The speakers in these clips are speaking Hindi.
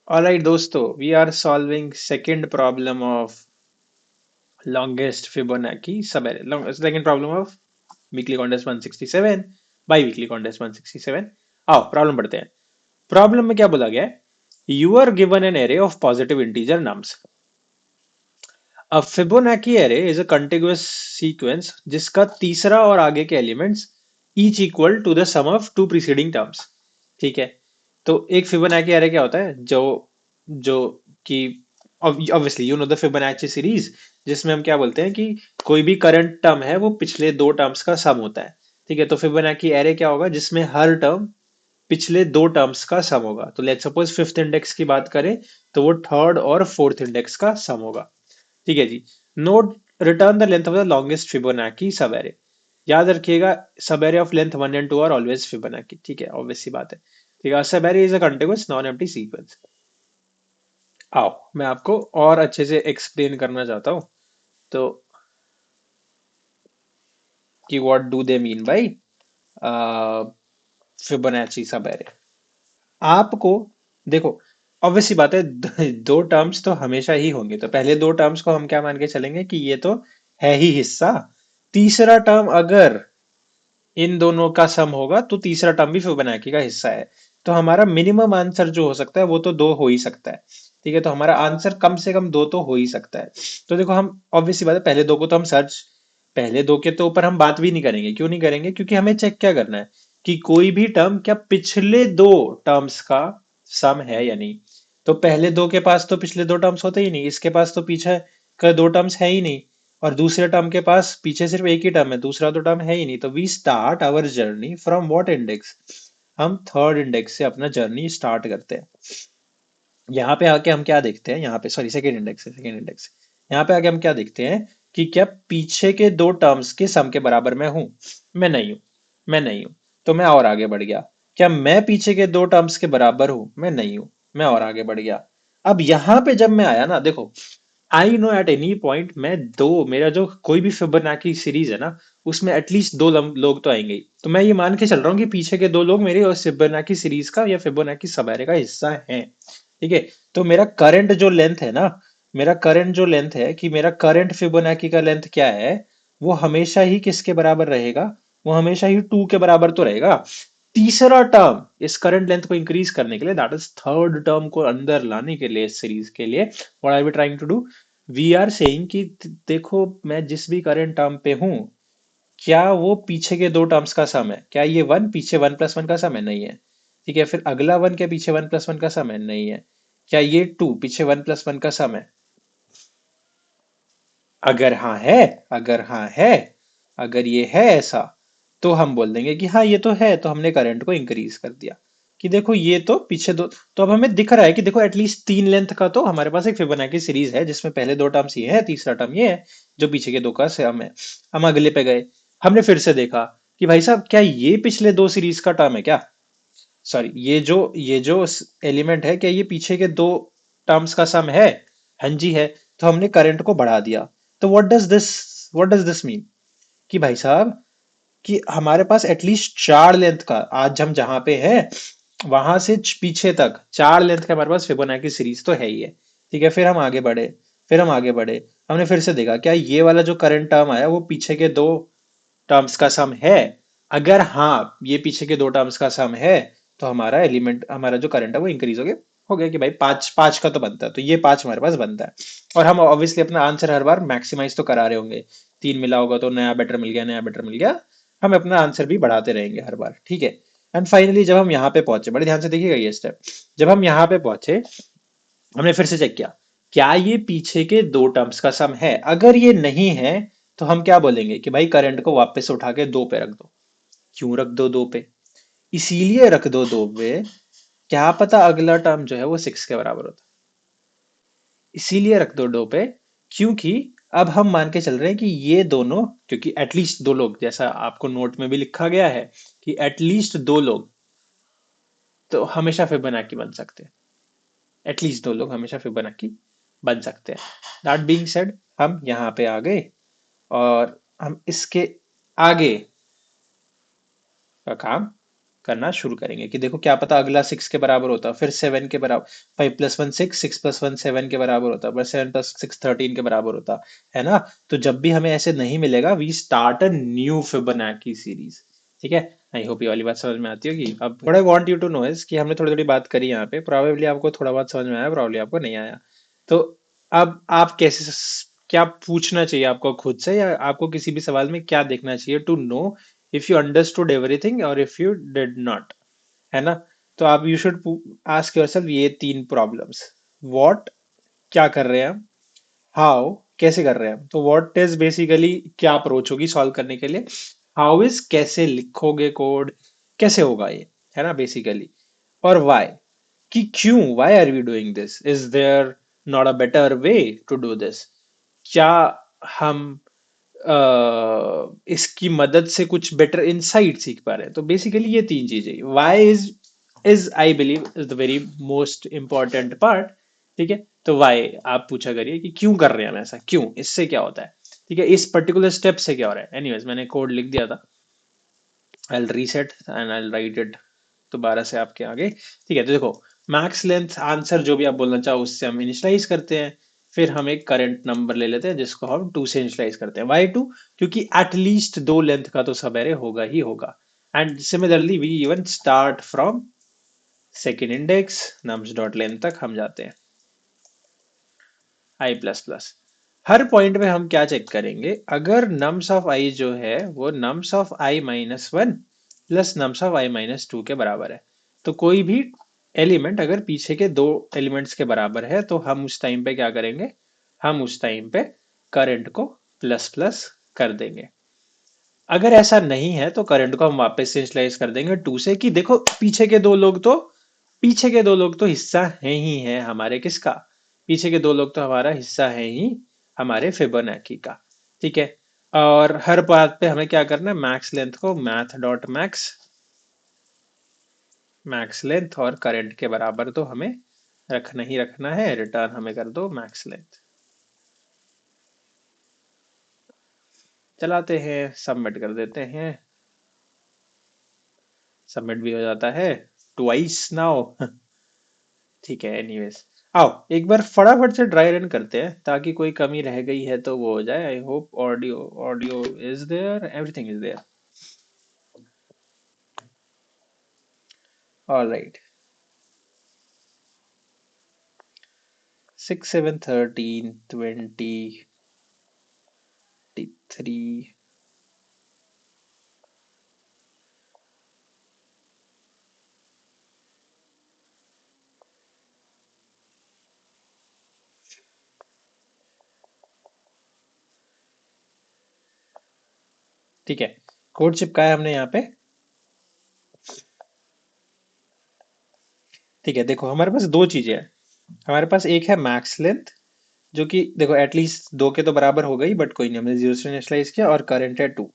Alright दोस्तों, we are solving second problem of longest Fibonacci subarray. Second problem of weekly contest 167, bi-weekly contest 167. आओ प्रॉब्लम पढ़ते हैं। प्रॉब्लम में क्या बोला गया है? You are given an array of positive integer nums. A Fibonacci array is a contiguous sequence जिसका तीसरा और आगे के elements each equal to the sum of two preceding terms। ठीक है, तो एक फिबोनाची एरे क्या होता है? जो जो कि obviously you know the Fibonacci series, जिसमें हम क्या बोलते हैं कि कोई भी करंट टर्म है वो पिछले दो टर्म्स का सम होता है। ठीक है, तो फिबोनाची एरे क्या होगा? जिसमें हर टर्म पिछले दो टर्म्स का सम होगा। तो लेट्स सपोज फिफ्थ इंडेक्स की बात करें तो वो थर्ड और फोर्थ इंडेक्स का सम होगा। ठीक है जी। Note return the length of the longest Fibonacci subarray. याद रखिएगा, subarray of length 1 and 2 are always Fibonacci. ठीक है, ऑब्वियस सी बात है। ठीक है, subarray is a continuous non empty sequence. आओ मैं आपको और अच्छे से एक्सप्लेन करना चाहता हूं। तो कि what do they mean by Fibonacci सब एरे। आपको देखो, ऑब्वियस सी बात है, दो टर्म्स तो हमेशा ही होंगे, तो पहले दो टर्म्स को हम क्या मान के चलेंगे कि ये तो है ही हिस्सा। तीसरा टर्म अगर इन दोनों का सम होगा तो तीसरा टर्म भी फिबोनाची का हिस्सा है। तो हमारा मिनिमम आंसर जो हो सकता है वो तो दो हो ही सकता है। ठीक है, तो हमारा आंसर कम से कम दो तो हो ही सकता है। तो देखो, हम ऑब्वियस सी बात है, पहले दो को तो हम सर्च, पहले दो के तो ऊपर हम बात भी नहीं करेंगे। क्यों नहीं करेंगे? क्योंकि हमें चेक क्या करना है कि कोई भी टर्म क्या पिछले दो टर्म्स का सम है या नहीं। तो पहले दो के पास तो पिछले दो टर्म्स होते ही नहीं, इसके पास तो पीछे का दो टर्म्स है ही नहीं, और दूसरे टर्म के पास पीछे सिर्फ एक ही टर्म है, दूसरा तो टर्म है ही नहीं। तो we start our journey from what index? हम थर्ड इंडेक्स से अपना जर्नी स्टार्ट करते हैं। यहाँ पे आके हम क्या देखते हैं? यहाँ पे सॉरी, सेकेंड इंडेक्स से, सेकेंड इंडेक्स। यहाँ पे आके हम क्या देखते हैं कि क्या पीछे के दो टर्म्स के सम के बराबर मैं हूं? मैं नहीं हूं। मैं नहीं हूं, तो मैं और आगे बढ़ गया। क्या मैं पीछे के दो टर्म्स के बराबर हूं? मैं नहीं हूं, मैं और आगे बढ़ गया। अब यहाँ पे जब मैं आया ना, देखो, I know at any point मैं दो, मेरा जो कोई भी फिबोनाची सीरीज है ना, उसमें एटलीस्ट दो लोग तो आएंगे ही। तो मैं ये मान के चल रहा हूँ कि पीछे के दो लोग मेरे और फिबोनाची सीरीज का या फिबोनाची सबएरे का हिस्सा हैं। ठीक है, तो मेरा करंट जो लेंथ है ना, मेरा करंट जो लेंथ है, कि मेरा करंट फिबोनाची का लेंथ क्या है, वो हमेशा ही किसके बराबर रहेगा? वो हमेशा ही टू के बराबर तो रहेगा। तीसरा टर्म इस करंट लेंथ को इंक्रीज करने के लिए, दैट इज थर्ड टर्म को अंदर लाने के लिए, इस सीरीज के लिए what are we trying to do? We are saying कि देखो, मैं जिस भी करंट टर्म पे हूं, क्या वो पीछे के दो टर्म्स का सम है? क्या ये वन पीछे वन प्लस वन का सम है? नहीं है। ठीक है, फिर अगला वन क्या पीछे वन प्लस वन का सम है? नहीं है। क्या ये टू पीछे वन प्लस वन का सम है? अगर हाँ है, अगर हाँ है, अगर ये है ऐसा, तो हम बोल देंगे कि हाँ ये तो है, तो हमने करंट को इंक्रीज कर दिया कि देखो ये तो पीछे दो। तो अब हमें दिख रहा है कि देखो एटलीस्ट तीन लेंथ का तो हमारे पास एक फिबोनाची सीरीज है, जिसमें पहले दो टर्म्स ये है, तीसरा टर्म ये है, जो पीछे के दो का सम है। हम अगले पे गए, हमने फिर से देखा कि भाई साहब, क्या ये पिछले दो सीरीज का टर्म है क्या? सॉरी, ये जो एलिमेंट है, क्या ये पीछे के दो टर्म्स का सम है? हाँ जी है। तो हमने करंट को बढ़ा दिया। तो व्हाट डज दिस मीन? कि भाई साहब, कि हमारे पास एटलीस्ट चार लेंथ का, आज हम जहां पे हैं वहां से पीछे तक चार लेंथ का हमारे पास फिबोनाची सीरीज तो है ही है। ठीक है, फिर हम आगे बढ़े, फिर हम आगे बढ़े, हमने फिर से देखा क्या ये वाला जो करंट टर्म आया वो पीछे के दो टर्म्स का सम है? अगर हाँ ये पीछे के दो टर्म्स का सम है, तो हमारा एलिमेंट, हमारा जो करंट है वो इंक्रीज हो गया कि भाई पांच पांच का तो बनता है, तो ये पांच हमारे पास बनता है। और हम ऑब्वियसली अपना आंसर हर बार मैक्सिमाइज तो करा रहे होंगे। तीन मिला होगा तो नया बेटर मिल गया, नया बेटर मिल गया। हम अपना आंसर भी बढ़ाते रहेंगे हर बार। ठीक है, एंड फाइनली जब हम यहाँ पे पहुंचे, बड़े ध्यान से देखिएगा ये स्टेप, जब हम यहाँ पे पहुंचे, हमने फिर से चेक किया क्या ये पीछे के दो टर्म्स का सम है। अगर ये नहीं है, तो हम क्या बोलेंगे कि भाई करंट को वापस उठा के दो पे रख दो। क्यों रख दो दो पे? इसीलिए रख दो दो पे, क्या पता अगला टर्म जो है वो सिक्स के बराबर होता। इसीलिए रख दो दो पे, क्योंकि अब हम मान के चल रहे हैं कि ये दोनों, क्योंकि एटलीस्ट दो लोग, जैसा आपको नोट में भी लिखा गया है कि एटलीस्ट दो लोग तो हमेशा फिबोनाची बन सकते हैं। एटलीस्ट दो लोग हमेशा फिबोनाची बन सकते हैं। दैट बीइंग सेड, हम यहाँ पे आ गए और हम इसके आगे का काम करना शुरू करेंगे कि देखो क्या पता अगला 6 के बराबर होता, फिर 7 के बराबर, 5 + 1 6, 6 + 1 7 के बराबर होता, बस 7 + 6 13 के बराबर होता, है ना। तो जब भी हमें ऐसे नहीं मिलेगा, we start a new Fibonacci series. ठीक है। आई होप ये वाली बात समझ में आती होगी। अब what I want you to know is कि हमने थोड़ी थोड़ी बात करी यहाँ पे, प्रोबेबली आपको थोड़ा बहुत समझ में आया, प्रोबेबली आपको नहीं आया। तो अब आप कैसे, क्या पूछना चाहिए आपको खुद से, या आपको किसी भी सवाल में क्या देखना चाहिए to know if you understood everything और इफ यू डिड नॉट, है ना। तो आप यू शुड आस्क योरसेल्फ ये तीन प्रॉब्लम्स। व्हाट, क्या कर रहे हैं हम, हाउ, कैसे कर रहे हैं हम। तो व्हाट इज बेसिकली क्या अप्रोच होगी सॉल्व करने के लिए, हाउ इज कैसे लिखोगे कोड, कैसे होगा ये, है ना बेसिकली। और व्हाई, कि क्यों, why are we doing this, is there not a better way to do this, क्या हम इसकी मदद से कुछ बेटर इनसाइट सीख पा रहे हैं। तो बेसिकली ये तीन चीजें, why is I believe is the very most important part. ठीक है। तो व्हाई आप पूछा करिए कि क्यों कर रहे हैं हम ऐसा, क्यों, इससे क्या होता है। ठीक है, इस पर्टिकुलर स्टेप से क्या हो रहा है। एनीवेज मैंने कोड लिख दिया था, I reset and I write it दोबारा से आपके आगे। ठीक है। तो देखो, मैक्स लेंथ आंसर जो भी आप बोलना चाहो उससे हम इनिशियलाइज करते हैं, फिर हम एक करंट नंबर ले लेते हैं जिसको हम 2 से इनिशियलाइज करते हैं। वाई 2, क्योंकि एटलीस्ट दो लेंथ का तो सब एरे होगा ही होगा। And similarly we even start from second index nums dot length तक हम जाते हैं आई प्लस प्लस। हर पॉइंट में हम क्या चेक करेंगे, अगर नम्स ऑफ आई जो है वो nums of i -1 plus nums of i -2 के बराबर है, तो कोई भी एलिमेंट अगर पीछे के दो एलिमेंट्स के बराबर है तो हम उस टाइम पे क्या करेंगे, हम उस टाइम पे करंट को प्लस प्लस कर देंगे। अगर ऐसा नहीं है तो करंट को हम वापस से इनिशियलाइज कर देंगे 2 से, कि देखो पीछे के दो लोग तो हिस्सा हैं ही है हमारे किसका, पीछे के दो लोग तो हमारा हिस्सा है ही हमारे फिबोनाची का। ठीक है। और हर बात पे हमें क्या करना है, मैक्स लेंथ को math dot max, max length और करंट के बराबर तो हमें रखना ही रखना है, रिटर्न हमें कर दो मैक्स लेंथ। चलाते हैं, सबमिट कर देते हैं, सबमिट भी हो जाता है ट्वाइस नाउ। ठीक है। एनीवेज, आओ एक बार फटाफट से ड्राई रन करते हैं ताकि कोई कमी रह गई है तो वो हो जाए। I hope audio audio is there, everything is there. Alright, 6 7 13 23। ठीक है, कोड चिपकाया हमने यहाँ पे। ठीक है, देखो हमारे पास दो चीजें हैं। हमारे पास एक है मैक्स लेंथ, जो कि देखो एटलीस्ट दो के तो बराबर हो गई, बट कोई नहीं, हमने जीरो से इनिशियलाइज किया, और करंट है 2।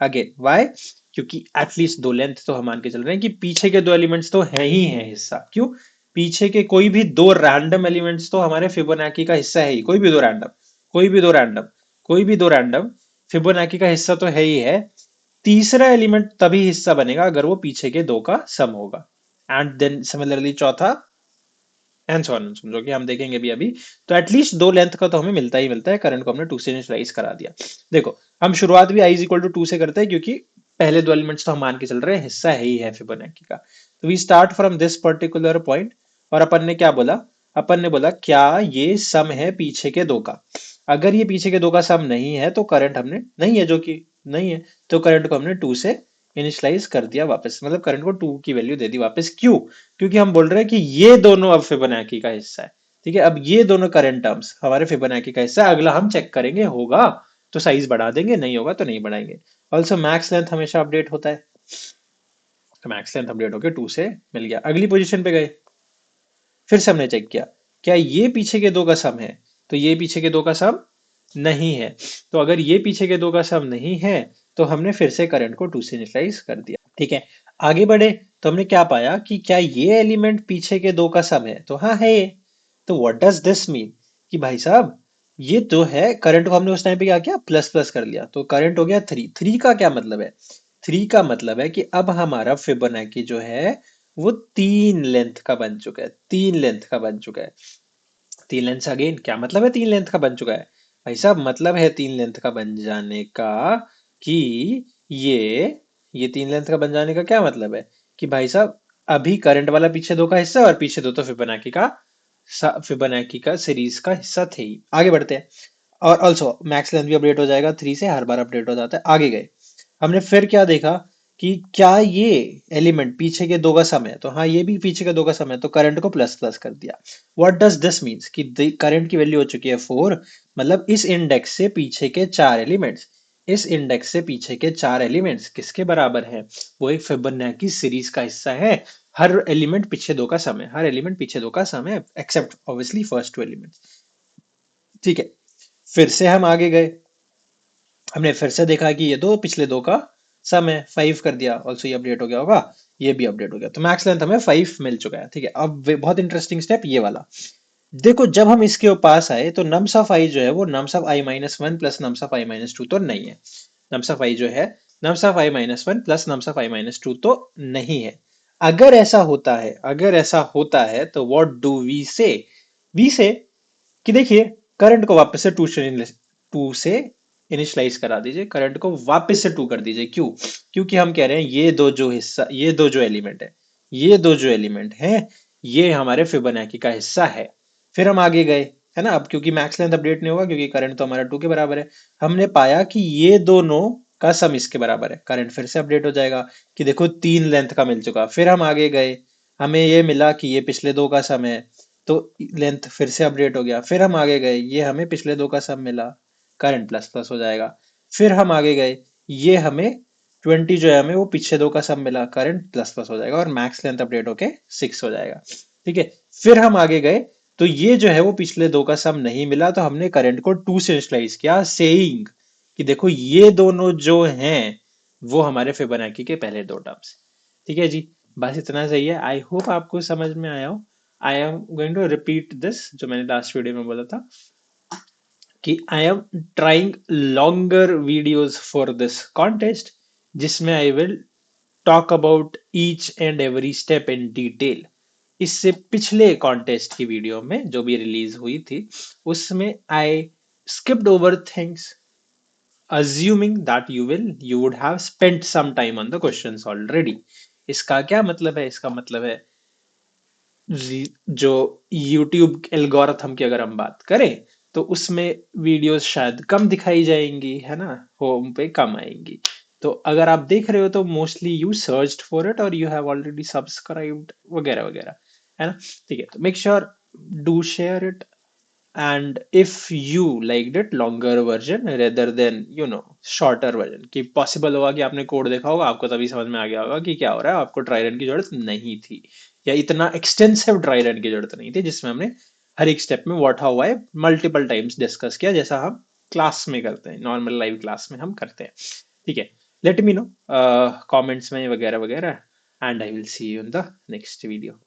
अगेन वाई, क्योंकि एटलीस्ट दो लेंथ तो हम मान के चल रहे हैं कि पीछे के दो एलिमेंट्स तो है ही है हिस्सा। क्यों, पीछे के कोई भी दो रैंडम एलिमेंट्स तो हमारे फिबोनाची का हिस्सा है ही, कोई भी दो रैंडम, कोई भी दो रैंडम, कोई भी दो रैंडम फिबोनाची का हिस्सा तो है ही है। तीसरा एलिमेंट तभी हिस्सा बनेगा अगर वो पीछे के दो का सम होगा। एंड देन सिमिलरली चौथा, एंड सो ऑन, समझो कि हम देखेंगे भी अभी। तो एटलीस्ट दो लेंथ का तो हमें मिलता ही मिलता है, करंट को हमने 2 से इनिशियलाइज करा दिया। देखो हम शुरुआत भी i इज इक्वल टू 2 से करते हैं, क्योंकि पहले दो एलिमेंट्स तो हम मान के चल रहे हैं हिस्सा है ही है फिबोनाची का। तो we start from this particular point, और अपन ने क्या बोला, अपन ने बोला क्या ये सम है पीछे के दो का। अगर ये पीछे के दो का सम नहीं है तो करंट हमने नहीं है, जो कि नहीं है, तो करंट को हमने 2 से इनिशियलाइज कर दिया वापस, मतलब करंट को 2 की वैल्यू दे दी वापस। क्यों, क्योंकि हम बोल रहे हैं कि ये दोनों अब फिबोनाची का हिस्सा है। ठीक है, अब ये दोनों करंट टर्म्स हमारे फिबोनाची का हिस्सा है। अगला हम चेक करेंगे, होगा तो साइज बढ़ा देंगे, नहीं होगा तो नहीं बढ़ाएंगे। ऑल्सो मैक्स लेंथ हमेशा अपडेट होता है, तो मैक्स लेंथ अपडेट होकर 2 से मिल गया। अगली पोजीशन पे गए, फिर से हमने चेक किया क्या ये पीछे के दो का सम है, तो ये पीछे के दो का सम नहीं है। तो अगर ये पीछे के दो का सम नहीं है तो हमने फिर से करंट को 2 से इनिशियलाइज कर दिया। ठीक है, आगे बढ़े तो हमने क्या पाया कि क्या ये एलिमेंट पीछे के दो का सम है, तो हाँ है ये। तो व्हाट डज दिस मीन, कि भाई साहब ये तो है, करंट को हमने उस टाइम पे क्या किया, प्लस प्लस कर लिया, तो करंट हो गया 3। 3 का क्या मतलब है, 3 का मतलब है कि अब हमारा फिबोनाची जो है वो 3 लेंथ का बन चुका है, 3 लेंथ का बन चुका है। 3 लेंथ अगेन क्या मतलब है 3 लेंथ का बन चुका है? भाई साहब मतलब है 3 लेंथ का बन जाने का कि ये 3 लेंथ का बन जाने का क्या मतलब है कि भाई साहब अभी करंट वाला पीछे दो का हिस्सा और पीछे दो तो फिबोनाची का सीरीज का हिस्सा थे ही। आगे बढ़ते हैं। और ऑल्सो मैक्स लेंथ भी अपडेट हो जाएगा, 3 से हर बार अपडेट हो जाता है। आगे गए, हमने फिर क्या देखा कि क्या ये एलिमेंट पीछे के दो का सम है, तो हाँ ये भी पीछे के दो का सम है, तो करंट को प्लस प्लस कर दिया। व्हाट डज दिस मीन्स कि करंट की वैल्यू हो चुकी है 4, मतलब इस इंडेक्स से पीछे के चार एलिमेंट्स, इस इंडेक्स से पीछे के चार एलिमेंट्स किसके बराबर है? वो एक फिबोनाची सीरीज का हिस्सा है। हर एलिमेंट पीछे दो का सम है, हर एलिमेंट पीछे दो का सम है except obviously first two elements. ठीक है, फिर से हम आगे गए, हमने फिर से देखा कि ये तो पिछले दो का सम है, 5 कर दिया। ऑल्सो ये अपडेट हो गया होगा, ये भी अपडेट हो गया, तो मैक्स लेंथ हमें 5 मिल चुका है। ठीक है, अब बहुत इंटरेस्टिंग स्टेप ये वाला। देखो जब हम इसके पास आए तो नम्स ऑफ आई जो है वो nums of I minus one plus nums of I minus two तो नहीं है। नम्स ऑफ आई जो है nums of I minus one plus nums of I minus two तो नहीं है। अगर ऐसा होता है, अगर ऐसा होता है तो व्हाट डू वी से कि देखिए करंट को वापस से टू से इनिशियलाइज करा दीजिए, करंट को वापस से टू कर दीजिए। क्यों? क्योंकि हम कह रहे हैं ये दो जो हिस्सा, ये दो जो एलिमेंट है, ये दो जो एलिमेंट है, ये हमारे फिबोनाची का हिस्सा है। फिर हम आगे गए, है ना। अब क्योंकि मैक्स लेंथ अपडेट नहीं होगा क्योंकि करंट तो हमारा टू के बराबर है, हमने पाया कि ये दोनों का सम इसके बराबर है। करंट फिर से अपडेट हो जाएगा कि देखो 3 लेंथ का मिल चुका। फिर हम आगे गए, हमें ये मिला कि ये पिछले दो का सम है, तो लेंथ फिर से अपडेट हो गया। फिर हम आगे गए, ये हमें पिछले दो का सम मिला, करंट प्लस प्लस हो जाएगा। फिर हम आगे गए, ये हमें 20 जो है हमें वो पीछे दो का सम मिला, करंट प्लस प्लस हो जाएगा और मैक्स लेंथ अपडेट होके 6 हो जाएगा। ठीक है, फिर हम आगे गए तो ये जो है वो पिछले दो का सम नहीं मिला, तो हमने करंट को 2 से इनिशियलाइज किया, सेइंग कि देखो ये दोनों जो हैं वो हमारे फिबोनाची के पहले दो टर्म्स। ठीक है जी, बस इतना सही है। आई होप आपको समझ में आया हो। I am going to repeat this जो मैंने लास्ट वीडियो में बोला था कि I am trying longer videos for this contest, जिसमें I will talk about each and every step in detail. इससे पिछले कॉन्टेस्ट की वीडियो में जो भी रिलीज हुई थी उसमें आई skipped over things, assuming that you would have spent some time on the questions already। इसका क्या मतलब है? इसका मतलब है जो YouTube एल्गोरिथम की अगर हम बात करें तो उसमें वीडियोस शायद कम दिखाई जाएंगी, है ना, होम पे कम आएंगी। तो अगर आप देख रहे हो तो mostly you searched for it और यू हैव ऑलरेडी सब्सक्राइब्ड वगैरह वगैरह, है ना। ठीक है, तो make sure do share it, and if you liked it longer version rather than shorter version, कि पॉसिबल होगा कि आपने कोड देखा होगा, आपको तभी समझ में आ गया होगा कि क्या हो रहा है, आपको ट्राई रन की जरूरत नहीं थी, या इतना एक्सटेंसिव ट्राई रन की जरूरत नहीं थी जिसमें हमने हर एक स्टेप में what how why multiple times discuss किया, जैसा हम क्लास में करते हैं, नॉर्मल लाइव क्लास में हम करते हैं। ठीक है, लेट मी नो कमेंट्स में वगैरह वगैरह, and I will see you in the next video.